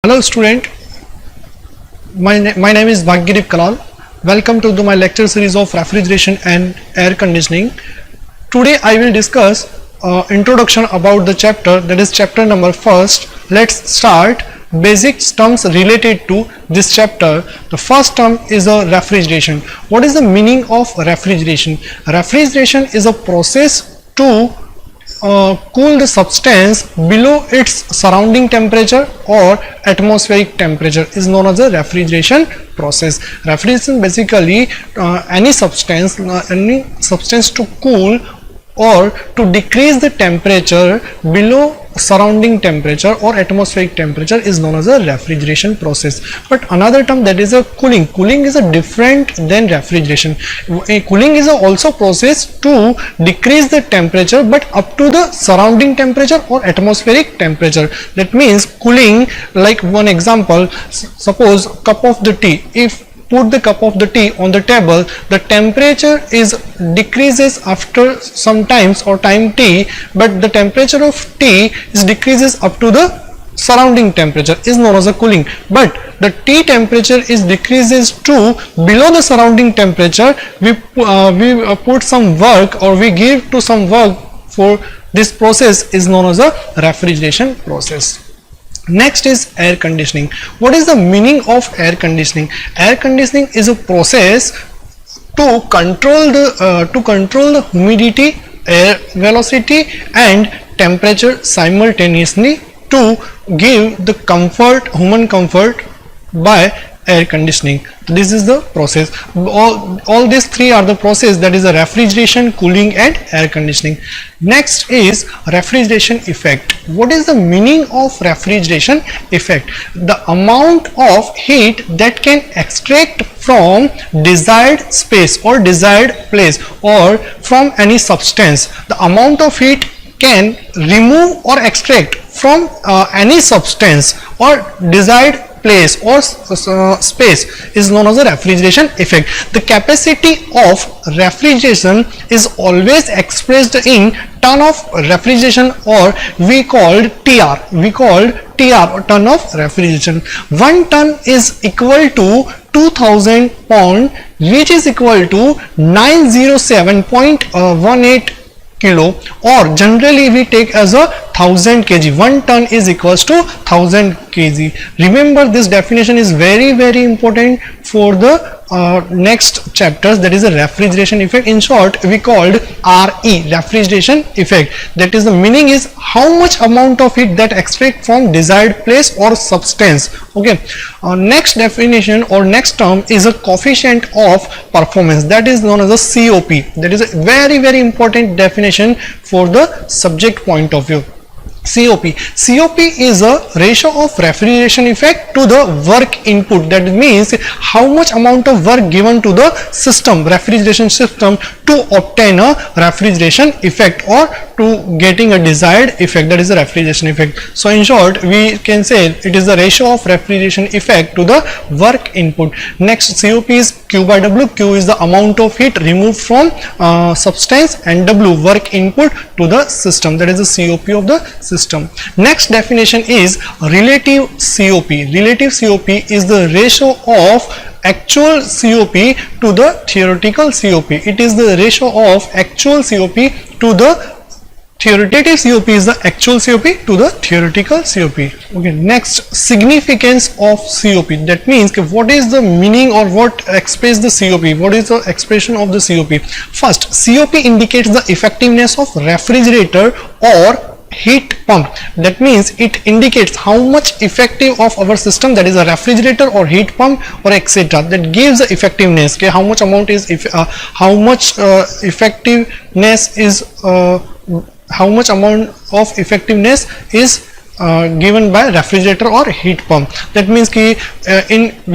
Hello student, my name is Bhagyadeep Kalal. Welcome to my lecture series of refrigeration and air conditioning. Today I will discuss introduction about the chapter, that is chapter number first. Let's start basic terms related to this chapter. The first term is a refrigeration. What is the meaning of refrigeration? Refrigeration is a process to cool the substance below its surrounding temperature or atmospheric temperature is known as a refrigeration process. Refrigeration basically any substance to cool or to decrease the temperature below surrounding temperature or atmospheric temperature is known as a refrigeration process. But another term, that is a cooling. Cooling is a different than refrigeration. Cooling is also process to decrease the temperature but up to the surrounding temperature or atmospheric temperature. That means cooling, like one example, suppose cup of the tea. If put the cup of the tea on the table, the temperature is decreases after some times or time t, but the temperature of tea is decreases up to the surrounding temperature is known as a cooling. But the tea temperature is decreases to below the surrounding temperature. We put some work or we give to some work for this process is known as a refrigeration process. Next is air conditioning. What is the meaning of air conditioning? Air conditioning is a process to control the humidity, air velocity and temperature simultaneously to give the human comfort by air conditioning. This is the process. All these three are the process, that is a refrigeration, cooling and air conditioning. Next is refrigeration effect. What is the meaning of refrigeration effect? The amount of heat that can extract from desired space or desired place or from any substance. The amount of heat can remove or extract from any substance or desired place or space is known as a refrigeration effect. The capacity of refrigeration is always expressed in ton of refrigeration, or we called TR. Or ton of refrigeration. 1 ton is equal to 2000 pound, which is equal to 907.18 kilo, or generally we take as a 1000 kg. 1 ton is equals to 1000 kg. Remember, this definition is very important for the next chapters, that is a refrigeration effect. In short, we called RE, refrigeration effect. That is, the meaning is how much amount of heat that extract from desired place or substance. Okay. Next definition or next term is a coefficient of performance, that is known as a COP. That is a very important definition for the subject point of view. COP is a ratio of refrigeration effect to the work input. That means how much amount of work given to the system, refrigeration system, to obtain a refrigeration effect or to getting a desired effect, that is a refrigeration effect. So in short, we can say it is the ratio of refrigeration effect to the work input. Next, COP is Q by W. Q is the amount of heat removed from substance and W, work input to the system, that is the COP of the system. Next definition is relative COP. Relative COP is the ratio of actual COP to the theoretical COP. It is the ratio of actual COP to the theoretical COP is the actual COP to the theoretical COP. Okay. Next, significance of COP. That means what is the meaning or what expresses the COP? What is the expression of the COP? First, COP indicates the effectiveness of refrigerator or heat pump. That means it indicates how much effective of our system, that is a refrigerator or heat pump or etc. That gives the effectiveness. Okay, how much amount is how much effectiveness is how much amount of effectiveness is given by refrigerator or heat pump. That means we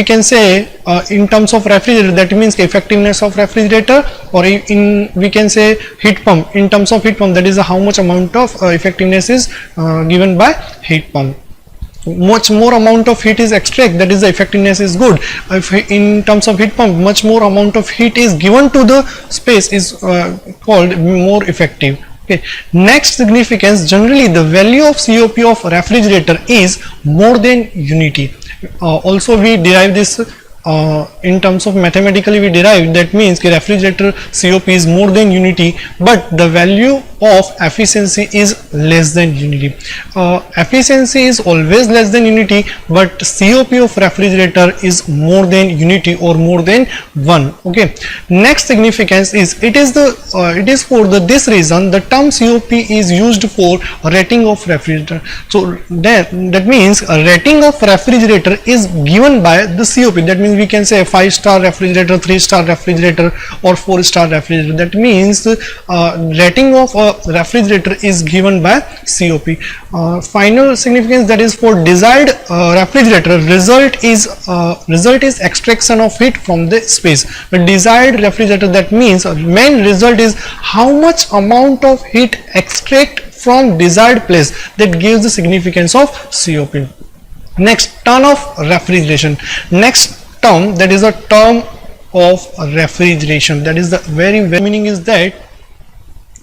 can say in terms of refrigerator, that means effectiveness of refrigerator, or we can say heat pump. In terms of heat pump, that is how much amount of effectiveness is given by heat pump. Much more amount of heat is extract, that is the effectiveness is good. If in terms of heat pump, much more amount of heat is given to the space is called more effective. Okay. Next significance, generally the value of COP of refrigerator is more than unity. Also we derive this in terms of mathematically we derive, that means refrigerator COP is more than unity, but the value of efficiency is less than unity. Efficiency is always less than unity, but COP of refrigerator is more than unity or more than 1. Okay. Next significance is it is for this reason the term COP is used for rating of refrigerator. So that means a rating of refrigerator is given by the COP. That means we can say a 5-star refrigerator, 3-star refrigerator, or 4-star refrigerator. That means rating of a refrigerator is given by COP. Final significance, that is for desired refrigerator, result is extraction of heat from the space. The desired refrigerator, that means main result is how much amount of heat extract from desired place, that gives the significance of COP. Next, term of refrigeration. Next term, that is a term of refrigeration. That is the very meaning is that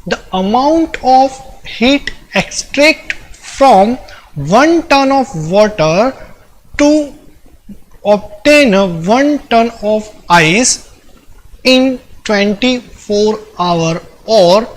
the amount of heat extract from 1 ton of water to obtain a 1 ton of ice in 24 hours or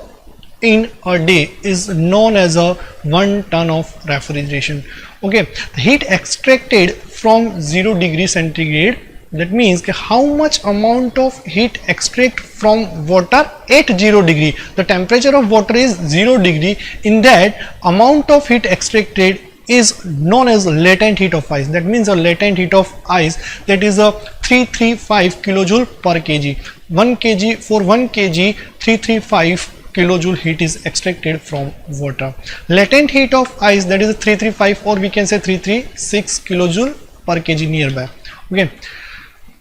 in a day is known as a 1 ton of refrigeration. Okay, the heat extracted from 0 degree centigrade, that means how much amount of heat extract from water at 0 degree. The temperature of water is 0 degree. In that, amount of heat extracted is known as latent heat of ice. That means a latent heat of ice, that is a 335 kilojoule per kg. 1 kg for 1 kg 335 kilojoule heat is extracted from water. Latent heat of ice, that is 335 or we can say 336 kilojoule per kg nearby. Okay,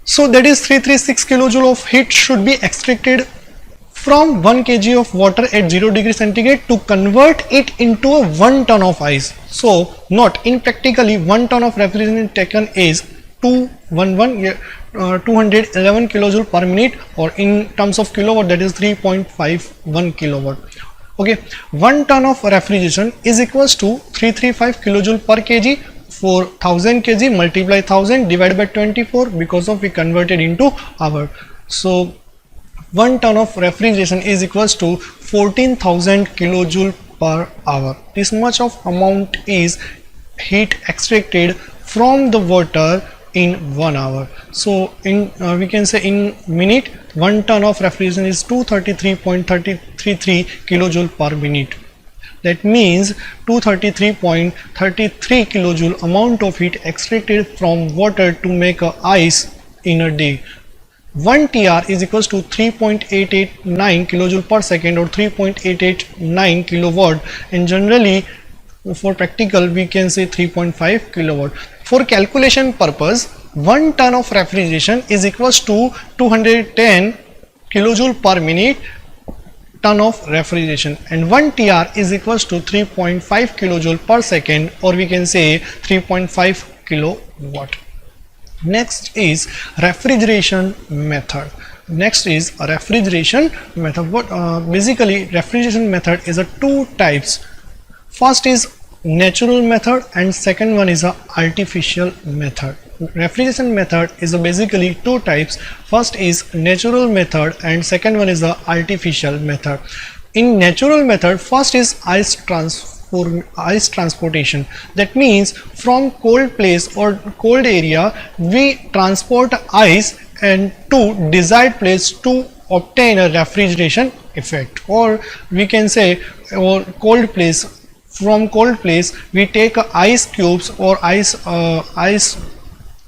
so that is 336 kilojoule of heat should be extracted from 1 kg of water at 0 degree centigrade to convert it into a 1 ton of ice. So not in practically 1 ton of refrigerant taken is 211 kilojoule per minute, or in terms of kilowatt, that is 3.51 kilowatt. Okay, 1 ton of refrigeration is equals to 335 kilojoule per kg. For 1000 kg multiply 1000 divided by 24, because of we converted into hour. So 1 ton of refrigeration is equals to 14,000 kilojoule per hour. This much of amount is heat extracted from the water in 1 hour. So in we can say in minute, 1 ton of refrigeration is 233.33 kilojoule per minute. That means 233.33 kilojoule amount of heat extracted from water to make a ice in a day. 1 TR is equals to 3.889 kilojoule per second or 3.889 kilowatt, and generally for practical we can say 3.5 kilowatt. For calculation purpose, 1 ton of refrigeration is equals to 210 kilojoule per minute ton of refrigeration, and 1 TR is equals to 3.5 kilojoule per second, or we can say 3.5 kilowatt. Next is refrigeration method. Basically refrigeration method is a 2 types. First is natural method and second one is a artificial method. Refrigeration method is basically 2 types. First is natural method and second one is the artificial method. In natural method, first is ice transportation. That means from cold place or cold area we transport ice and to desired place to obtain a refrigeration effect, or we can say or cold place. From cold place we take ice cubes or ice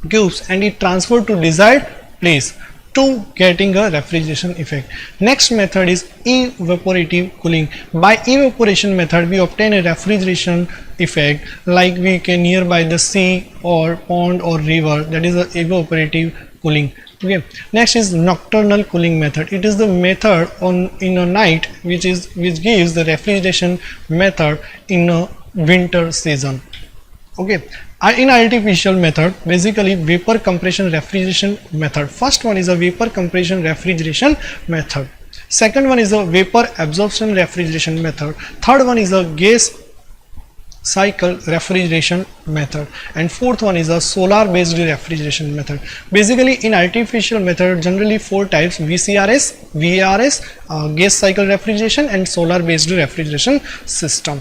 cubes and it transferred to desired place to getting a refrigeration effect. Next method is evaporative cooling. By evaporation method we obtain a refrigeration effect, like we can nearby the sea or pond or river, that is a evaporative cooling. Okay, next is nocturnal cooling method. It is the method in a night which gives the refrigeration method in a winter season. Okay, in artificial method, basically vapor compression refrigeration method. First one is a vapor compression refrigeration method. Second one is a vapor absorption refrigeration method. Third one is a gas cycle refrigeration method, and fourth one is a solar based refrigeration method. Basically in artificial method generally four types: VCRS, VARS, gas cycle refrigeration and solar based refrigeration system.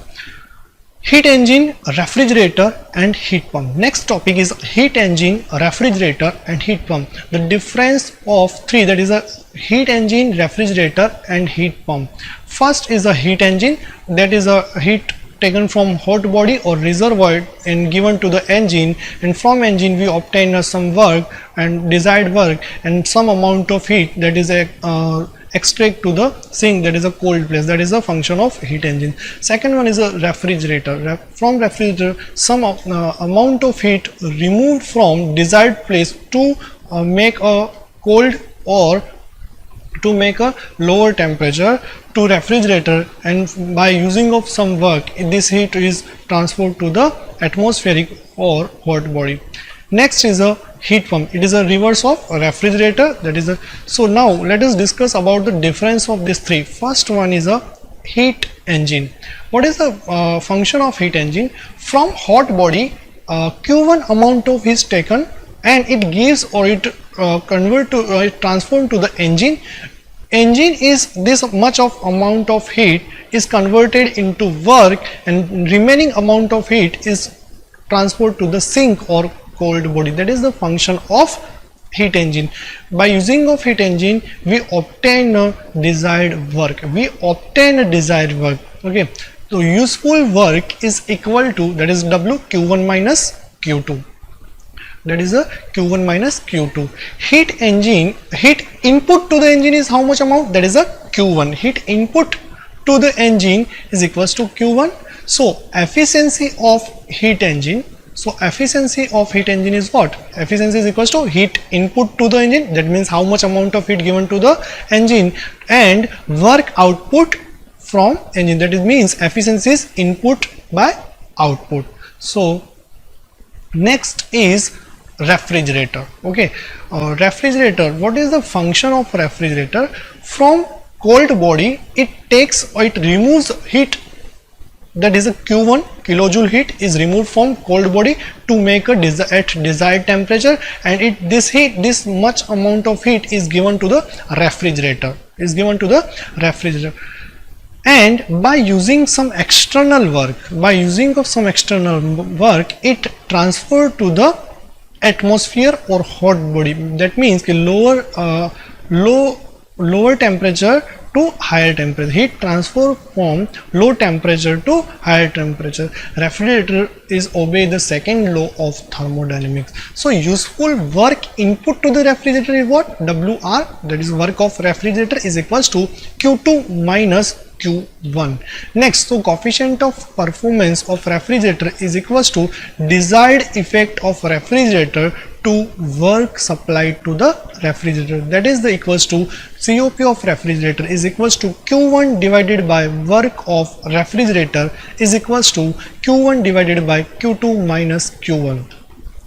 Heat engine, refrigerator and heat pump. Next topic is heat engine, refrigerator and heat pump. The difference of three, that is a heat engine, refrigerator and heat pump. First is a heat engine, that is a heat taken from hot body or reservoir and given to the engine, and from engine we obtain some work and desired work and some amount of heat, that is a extract to the sink, that is a cold place. That is a function of heat engine. Second one is a refrigerator. From refrigerator some amount of heat removed from desired place to make a cold or to make a lower temperature to refrigerator, and by using of some work this heat is transferred to the atmospheric or hot body. Next is a heat pump. It is a reverse of a refrigerator. That is a, so now let us discuss about the difference of these three. First one is a heat engine. What is the function of heat engine? From hot body Q1 amount of heat is taken and it gives or it convert to it transformed to the engine. Engine is this much of amount of heat is converted into work, and remaining amount of heat is transferred to the sink or cold body. That is the function of heat engine. By using of heat engine we obtain a desired work. Okay, so useful work is equal to, that is W Q1 minus Q2. That is a Q1 minus Q2. Heat engine, heat input to the engine is how much amount? That is a Q1. Heat input to the engine is equals to Q1. So efficiency of heat engine. So efficiency of heat engine is what? Efficiency is equals to heat input to the engine. That means how much amount of heat given to the engine, and work output from engine. That is means efficiency is input by output. So next is refrigerator. Okay, refrigerator, what is the function of refrigerator? From cold body it takes or it removes heat, that is a Q1 kilojoule heat is removed from cold body to make a desired temperature, and this heat, this much amount of heat is given to the refrigerator, and by using some external work, it transferred to the atmosphere or hot body. That means lower temperature to higher temperature. Heat transfer from low temperature to higher temperature. Refrigerator is obey the second law of thermodynamics. So useful work input to the refrigerator is what? WR, that is work of refrigerator, is equals to Q2 minus Q1. Next, so coefficient of performance of refrigerator is equals to desired effect of refrigerator to work supplied to the refrigerator. That is the equals to COP of refrigerator is equals to Q1 divided by work of refrigerator is equals to Q1 divided by Q2 minus Q1.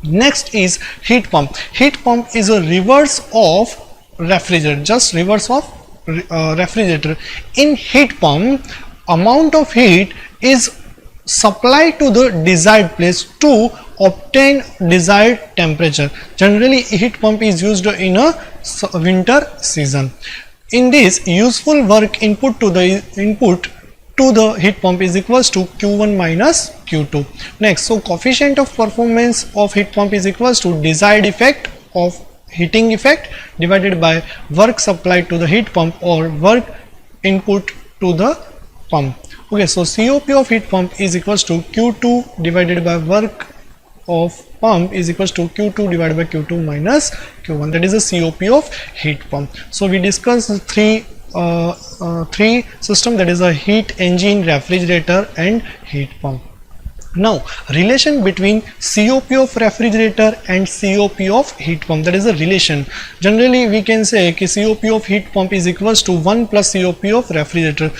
Next is heat pump. Heat pump is a reverse of refrigerator, just reverse of refrigerator. In heat pump, amount of heat is supplied to the desired place to obtain desired temperature. Generally heat pump is used in a winter season. In this, useful work input to the heat pump is equals to Q1 minus Q2. Next, so coefficient of performance of heat pump is equals to desired effect of heating effect divided by work supplied to the heat pump or work input to the pump. Okay, so COP of heat pump is equals to Q2 divided by work of pump is equals to Q2 divided by Q2 minus Q1. That is the COP of heat pump. So we discussed three system, that is a heat engine, refrigerator and heat pump. Now relation between COP of refrigerator and COP of heat pump, that is a relation. Generally we can say COP of heat pump is equals to 1 plus COP of refrigerator.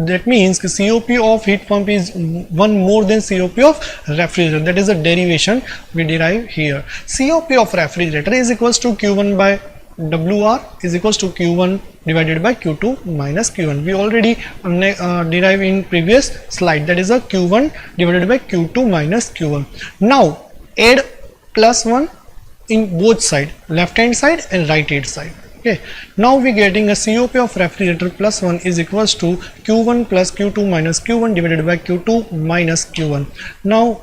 That means COP of heat pump is 1 more than COP of refrigerator. That is a derivation we derive here. COP of refrigerator is equals to Q1 by WR is equals to Q1 divided by Q2 minus Q1. We already derived in previous slide, that is a Q1 divided by Q2 minus Q1. Now add plus 1 in both side, left hand side and right hand side. Okay, now we getting a COP of refrigerator plus 1 is equals to Q1 plus Q2 minus Q1 divided by Q2 minus Q1. Now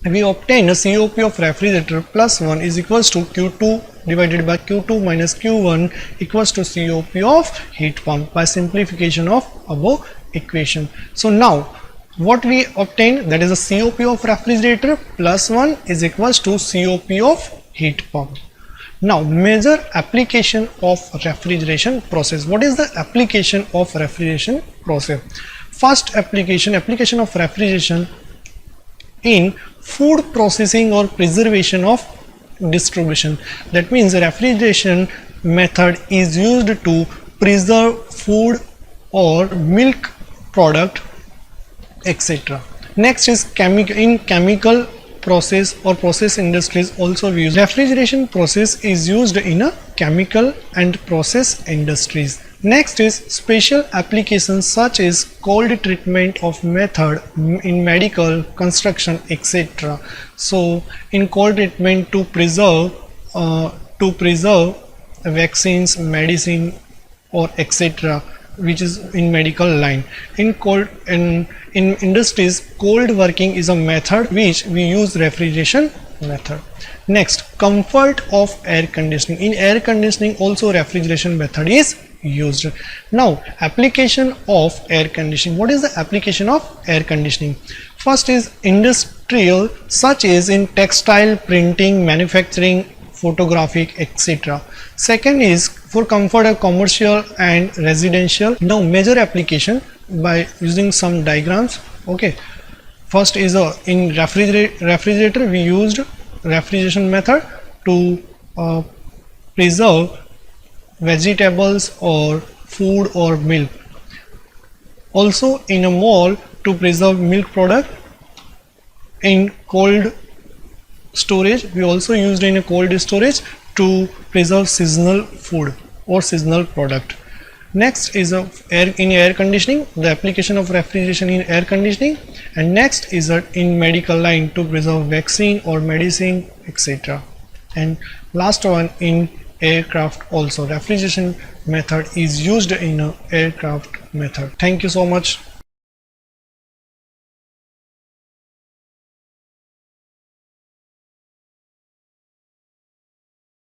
we obtain a COP of refrigerator plus 1 is equals to Q2 divided by Q2 minus Q1 equals to COP of heat pump by simplification of above equation. So now what we obtain, that is a COP of refrigerator plus 1 is equals to COP of heat pump. Now major application of refrigeration process. What is the application of refrigeration process? First application of refrigeration in food processing or preservation of distribution. That means the refrigeration method is used to preserve food or milk product, etc. Next is chemical process or process industries also we use. Refrigeration process is used in a chemical and process industries. Next is special applications such as cold treatment of method in medical, construction, etc. So in cold treatment to preserve vaccines, medicine or etc., which is in medical line. In industries, cold working is a method which we use refrigeration method. Next, comfort of air conditioning. In air conditioning also refrigeration method is used. Now application of air conditioning. What is the application of air conditioning? First is industrial, such as in textile, printing, manufacturing, photographic, etc. Second is for comfort of commercial and residential. Now major application by using some diagrams. Okay, first is in refrigerator we used refrigeration method to preserve vegetables or food or milk. Also in a mall to preserve milk product. In cold storage we also used in a cold storage to preserve seasonal food or seasonal product. Next is in air conditioning, the application of refrigeration in air conditioning, and next is in medical line to preserve vaccine or medicine, etc. And last one in aircraft also refrigeration method is used in a aircraft method. Thank you so much.